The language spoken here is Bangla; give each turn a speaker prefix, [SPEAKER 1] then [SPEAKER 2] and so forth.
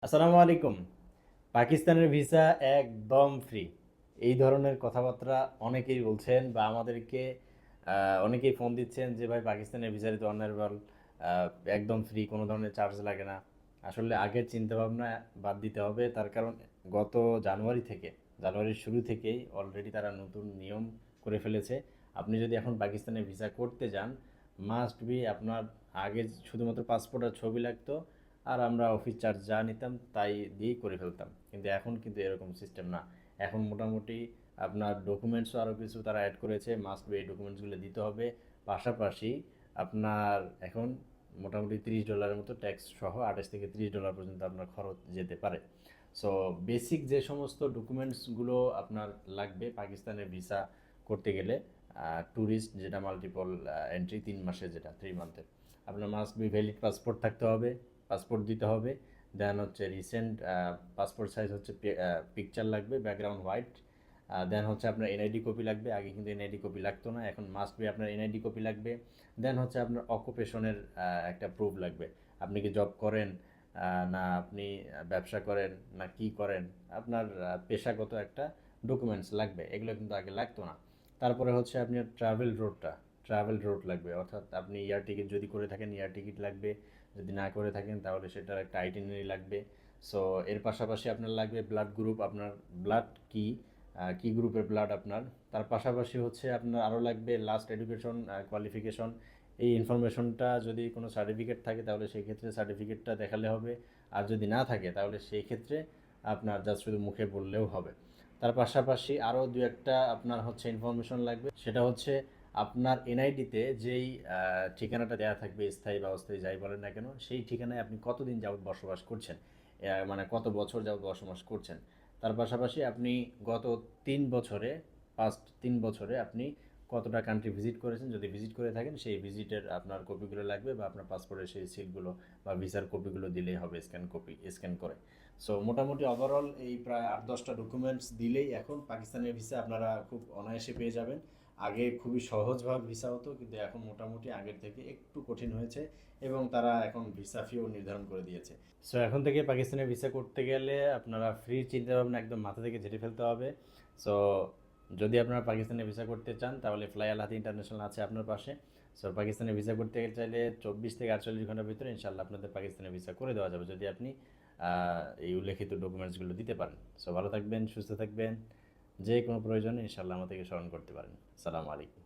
[SPEAKER 1] আসসালামু আলাইকুম। পাকিস্তানের ভিসা একদম ফ্রি, এই ধরনের কথাবার্তা অনেকেই বলছেন বা আমাদেরকে অনেকেই ফোন দিচ্ছেন যে ভাই পাকিস্তানের ভিসা তো অনারেবল, একদম ফ্রি, কোনো ধরনের চার্জ লাগে না। আসলে আগের চিন্তাভাবনা বাদ দিতে হবে, তার কারণ গত জানুয়ারির শুরু থেকেই অলরেডি তারা নতুন নিয়ম করে ফেলেছে। আপনি যদি এখন পাকিস্তানের ভিসা করতে যান, মাস্ট বি আপনার আগে শুধুমাত্র পাসপোর্ট আর ছবি লাগতো, আর আমরা অফিস চার্জ যা নিতাম তাই দিয়েই করে ফেলতাম। কিন্তু এখন কিন্তু এরকম সিস্টেম না। এখন মোটামুটি আপনার ডকুমেন্টসও আরও কিছু তারা অ্যাড করেছে, মাস্ট বি এই ডকুমেন্টসগুলো দিতে হবে। পাশাপাশি আপনার এখন মোটামুটি $30 মতো ট্যাক্স সহ $28 থেকে $30 পর্যন্ত আপনার খরচ যেতে পারে। সো বেসিক যে সমস্ত ডকুমেন্টসগুলো আপনার লাগবে পাকিস্তানের ভিসা করতে গেলে, ট্যুরিস্ট যেটা মাল্টিপল এন্ট্রি 3 মাসের, যেটা 3 মান্থের, আপনার মাস্ট বি ভ্যালিড পাসপোর্ট থাকতে হবে, পাসপোর্ট দিতে হবে। দেন হচ্ছে রিসেন্ট পাসপোর্ট সাইজ হচ্ছে পিকচার লাগবে, ব্যাকগ্রাউন্ড হোয়াইট। দেন হচ্ছে আপনার এনআইডি কপি লাগবে, আগে কিন্তু এনআইডি কপি লাগতো না, এখন মাস্ট বি আপনার এনআইডি কপি লাগবে। দেন হচ্ছে আপনার অকুপেশনের একটা প্রুফ লাগবে। আপনি কি জব করেন, না আপনি ব্যবসা করেন, না কি করেন, আপনার পেশাগত একটা ডকুমেন্টস লাগবে, এগুলো কিন্তু আগে লাগতো না। তারপরে হচ্ছে আপনার ট্রাভেল রোড লাগবে, অর্থাৎ আপনি এয়ার টিকিট যদি করে থাকেন এয়ার টিকিট লাগবে, যদি না করে থাকেন তাহলে সেটার একটা আইটিনারি লাগবে। সো এর পাশাপাশি আপনার লাগবে ব্লাড গ্রুপ, আপনার ব্লাড কি, কি গ্রুপের ব্লাড আপনার। তার পাশাপাশি হচ্ছে আপনার আরও লাগবে লাস্ট এডুকেশন কোয়ালিফিকেশন। এই ইনফরমেশনটা যদি কোনো সার্টিফিকেট থাকে তাহলে সেই ক্ষেত্রে সার্টিফিকেটটা দেখালে হবে, আর যদি না থাকে তাহলে সেই ক্ষেত্রে আপনার জাস্ট শুধু মুখে বললেও হবে। তার পাশাপাশি আরও দু একটা আপনার হচ্ছে ইনফরমেশন লাগবে, সেটা হচ্ছে আপনার এনআইডিতে যেই ঠিকানাটা দেওয়া থাকবে, স্থায়ী বা অস্থায়ী যাই বলেন না কেন, সেই ঠিকানায় আপনি কতদিন যাবত বসবাস করছেন, মানে কত বছর যাবত বসবাস করছেন। তার পাশাপাশি আপনি গত 3 বছরে, পাস্ট 3 বছরে আপনি কতটা কান্ট্রি ভিজিট করেছেন, যদি ভিজিট করে থাকেন সেই ভিজিটের আপনার কপিগুলো লাগবে, বা আপনার পাসপোর্টের সেই সিলগুলো বা ভিসার কপিগুলো দিলেই হবে, স্ক্যান করে। সো মোটামুটি ওভারঅল এই প্রায় 8-10টা ডকুমেন্টস দিলেই এখন পাকিস্তানের ভিসা আপনারা খুব অনায়াসে পেয়ে যাবেন। আগে খুবই সহজভাবে ভিসা হতো, কিন্তু এখন মোটামুটি আগের থেকে একটু কঠিন হয়েছে, এবং তারা এখন ভিসা ফিও নির্ধারণ করে দিয়েছে। সো এখন থেকে পাকিস্তানের ভিসা করতে গেলে আপনারা ফ্রি চিন্তাভাবনা একদম মাথা থেকে ঝেড়ে ফেলতে হবে। সো যদি আপনারা পাকিস্তানে ভিসা করতে চান তাহলে ফ্লাই আল হাতি ইন্টারন্যাশনাল আছে আপনার পাশে। সো পাকিস্তানে ভিসা করতে চাইলে 24 থেকে 48 ঘন্টার ভিতরে ইনশাল্লাহ আপনাদের পাকিস্তানে ভিসা করে দেওয়া যাবে, যদি আপনি এই উল্লেখিত ডকুমেন্টসগুলো দিতে পারেন। সো ভালো থাকবেন, সুস্থ থাকবেন, যে কোনো প্রয়োজনে ইনশাল্লাহ আমাদেরকে স্মরণ করতে পারেন। সালামু আলাইকুম।